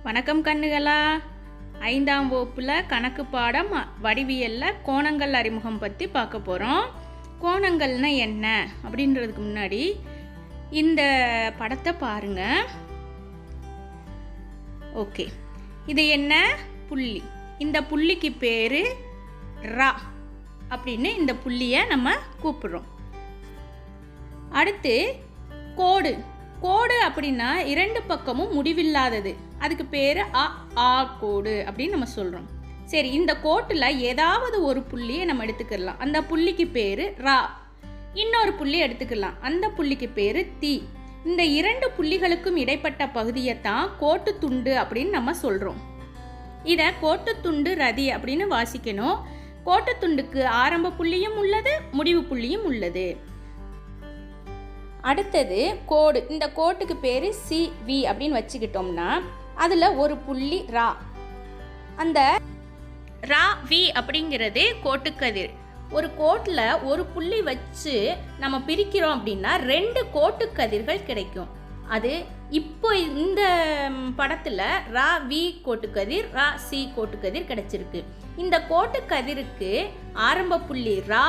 வணக்கம் கண்ணுகளா. 5ஆம் வகுப்பில் கணக்கு பாடம் வடிவியலில் கோணங்கள் அறிமுகம் பற்றி பார்க்க போகிறோம். கோணங்கள்னா என்ன அப்படின்றதுக்கு முன்னாடி இந்த படத்தை பாருங்கள். ஓகே, இது என்ன புள்ளி? இந்த புள்ளிக்கு பேர் ரா அப்படின்னு இந்த புள்ளியை நம்ம கூப்பிடுறோம். அடுத்து கோடு. கோடு அப்படின்னா இரண்டு பக்கமும் முடிவில்லாதது, அதுக்கு பேர் ஆ கோடு அப்படின்னு நம்ம சொல்கிறோம். சரி, இந்த கோட்டில் ஏதாவது ஒரு புள்ளியை நம்ம எடுத்துக்கலாம், அந்த புள்ளிக்கு பேர் ரா. இன்னொரு புள்ளி எடுத்துக்கலாம், அந்த புள்ளிக்கு பேர் தீ. இந்த இரண்டு புள்ளிகளுக்கும் இடைப்பட்ட பகுதியை தான் கோட்டு துண்டு அப்படின்னு நம்ம சொல்கிறோம். இதை கோட்டு துண்டு ரதி அப்படின்னு வாசிக்கணும். கோட்டு துண்டுக்கு ஆரம்ப புள்ளியும் உள்ளது, முடிவு புள்ளியும் உள்ளது. அடுத்தது கோடு. இந்த கோட்டுக்கு பேர் CV அப்படின்னு வச்சுக்கிட்டோம்னா அதில் ஒரு புள்ளி ரா. அந்த ரா வி அப்படிங்கிறது கோட்டுக்கதிர். ஒரு கோட்டில் ஒரு புள்ளி வச்சு நம்ம பிரிக்கிறோம் அப்படின்னா 2 கோட்டுக்கதிர்கள் கிடைக்கும். அது இப்போ இந்த படத்தில் ரா வி கோட்டுக்கதிர், ரா சி கோட்டுக்கதிர் கிடைச்சிருக்கு. இந்த கோட்டுக்கதிருக்கு ஆரம்ப புள்ளி ரா,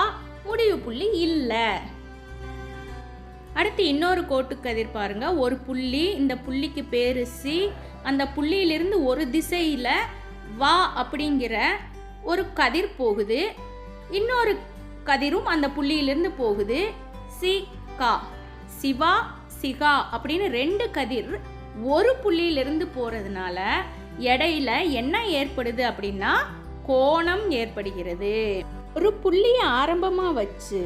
முடிவு புள்ளி இல்லை. அடுத்து இன்னொரு கோட்டுக்கதிர் பாருங்க, ஒரு புள்ளி, இந்த புள்ளிக்கு பேர் சி. அந்த புள்ளியிலிருந்து ஒரு திசையில் வா அப்படிங்கிற ஒரு கதிர் போகுது, இன்னொரு கதிரும் அந்த புள்ளியிலிருந்து போகுது. சி கா, சிவா சிகா அப்படின்னு 2 கதிர் ஒரு புள்ளியிலிருந்து போகிறதுனால இடையில என்ன ஏற்படுது அப்படின்னா கோணம் ஏற்படுகிறது. ஒரு புள்ளியை ஆரம்பமாக வச்சு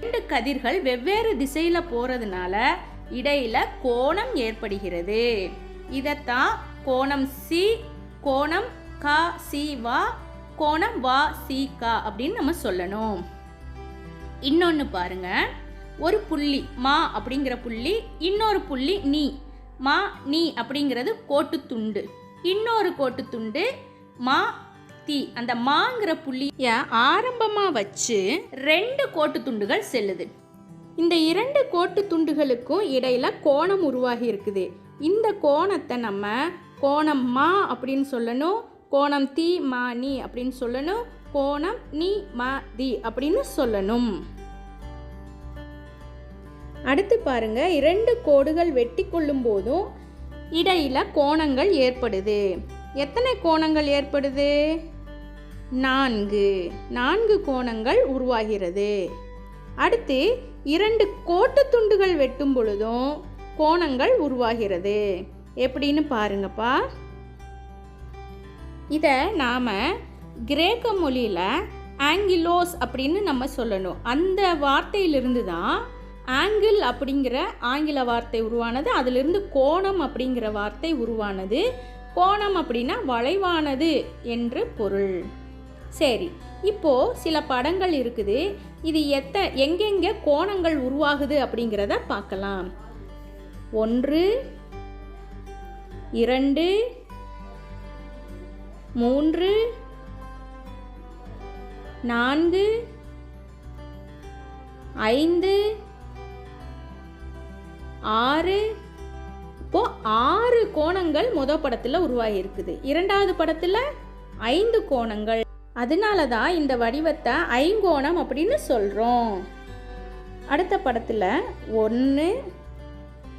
2 கதிர்கள் வெவ்வேறு திசையில் போகிறதுனால இடையில கோணம் ஏற்படுகிறது. இதைத்தான் கோணம் சி, கோணம் கா சி வா, கோணம் வா சி கா அப்படின்னு நம்ம சொல்லணும். இன்னொன்று பாருங்க, ஒரு புள்ளி மா அப்படிங்கிற புள்ளி, இன்னொரு புள்ளி நீ. மா நீ அப்படிங்கிறது கோட்டு துண்டு, இன்னொரு கோட்டு துண்டு மா தீ. அந்த மாங்கிற புள்ளியை ஆரம்பமாக வச்சு 2 கோட்டு துண்டுகள் செல்லுது. இந்த 2 கோட்டு துண்டுகளுக்கும் இடையில கோணம் உருவாகி இருக்குது. இந்த கோணத்தை நம்ம கோணம் மா அப்படின்னு சொல்லணும், கோணம் தீ மா நீ அப்படின்னு சொல்லணும், கோணம் நீ மா தி அப்படின்னு சொல்லணும். அடுத்து பாருங்க, 2 கோடுகள் வெட்டி கொள்ளும் போதும் இடையில கோணங்கள் ஏற்படுது. எத்தனை கோணங்கள் ஏற்படுது? 4 கோணங்கள் உருவாகிறது. அடுத்து 2 கோட்டு துண்டுகள் வெட்டும் பொழுதும் கோணங்கள் உருவாகிறது. எப்படின்னு பாருங்கப்பா. இதை நாம் கிரேக்க மொழியில் ஆங்கிலோஸ் அப்படின்னு நம்ம சொல்லணும். அந்த வார்த்தையிலிருந்து தான் ஆங்கிள் அப்படிங்கிற ஆங்கில வார்த்தை உருவானது. அதிலிருந்து கோணம் அப்படிங்கிற வார்த்தை உருவானது. கோணம் அப்படின்னா வளைவானது என்று பொருள். சரி, இப்போ சில படங்கள் இருக்குது. இது எங்கெங்கே கோணங்கள் உருவாகுது அப்படிங்கிறத பார்க்கலாம். 1 2 3 4 5 6. இப்போ 6 கோணங்கள் முதல் படத்தில் உருவாகி இருக்குது. இரண்டாவது படத்தில் 5 கோணங்கள். அதனால தான் இந்த வடிவத்தை ஐங்கோணம் அப்படின்னு சொல்கிறோம். அடுத்த படத்தில் 1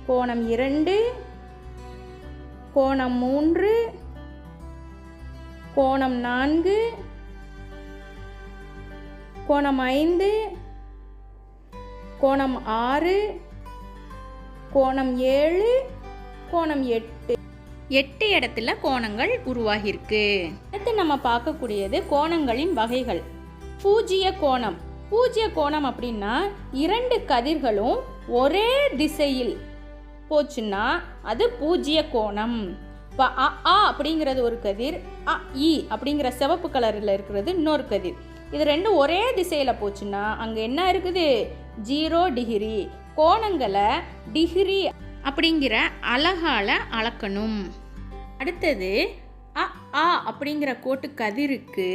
கோணம் 2 கோணம் 3 கோணம் 4 கோணம் 5 கோணம் 6 கோணம் 7 கோணம் 8 இடத்துல கோணங்கள் உருவாகியிருக்கு. அடுத்து நம்ம பார்க்கக்கூடியது கோணங்களின் வகைகள். பூஜ்ய கோணம். பூஜ்ய கோணம் அப்படின்னா 2 கதிர்களும் ஒரே திசையில் போச்சுன்னா அது பூஜ்ய கோணம். இப்போ அ அப்படிங்கிறது ஒரு கதிர், இ அப்படிங்கிற சிவப்பு கலரில் இருக்கிறது இன்னொரு கதிர். இது 2 ஒரே திசையில் போச்சுன்னா அங்கே என்ன இருக்குது? 0 டிகிரி. கோணங்களை டிகிரி அப்படிங்கிற அலகால அளக்கணும். அடுத்தது அ அப்படிங்கிற கோட்டு கதிருக்கு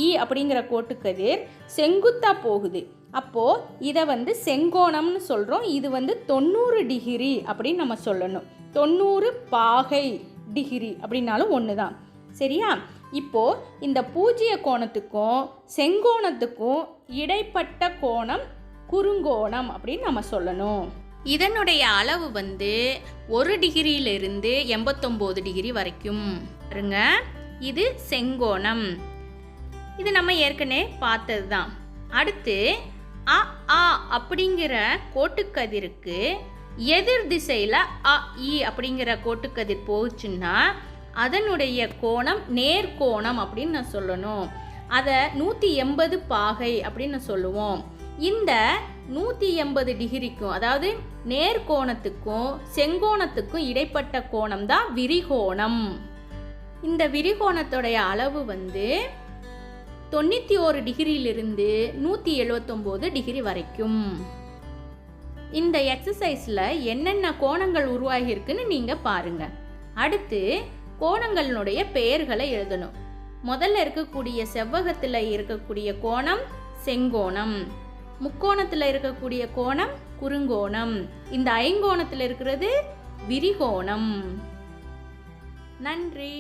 இ அப்படிங்கிற கோட்டு கதிர் செங்குத்தா போகுது. அப்போது இதை செங்கோணம்னு சொல்கிறோம். இது 90 டிகிரி அப்படின்னு நம்ம சொல்லணும். 90 பாகை டிகிரி அப்படின்னாலும் ஒன்று தான். சரியா? இப்போது இந்த பூஜ்ய கோணத்துக்கும் செங்கோணத்துக்கும் இடைப்பட்ட கோணம் குறுங்கோணம் அப்படின்னு நம்ம சொல்லணும். இதனுடைய அளவு 1 டிகிரியிலிருந்து 89 டிகிரி வரைக்கும். பாருங்க, இது செங்கோணம். இது நம்ம ஏற்கனவே பார்த்தது தான். அடுத்து அ ஆ அப்படிங்கிற கோட்டுக்கதிருக்கு எதிர் திசையில் அ இ அப்படிங்கிற கோட்டுக்கதிர் போச்சுன்னா அதனுடைய கோணம் நேர்கோணம் அப்படின்னு நான் சொல்லணும். அதை 180 பாகை அப்படின்னு சொல்லுவோம். இந்த 180 டிகிரிக்கும், அதாவது நேர்கோணத்துக்கும் செங்கோணத்துக்கும் இடைப்பட்ட கோணம் தான் விரிகோணம். இந்த விரிகோணத்துடைய அளவு 91 டிகிரியிலிருந்து 179 டிகிரி வரைக்கும். இந்த எக்ஸசைஸில் என்னென்ன கோணங்கள் உருவாகியிருக்குன்னு நீங்கள் பாருங்கள். அடுத்து கோணங்களினுடைய பெயர்களை எழுதணும். முதல்ல இருக்கக்கூடிய செவ்வகத்தில் இருக்கக்கூடிய கோணம் செங்கோணம், முக்கோணத்தில் இருக்கக்கூடிய கோணம் குறுங்கோணம், இந்த ஐங்கோணத்தில் இருக்கிறது விரிகோணம். நன்றி.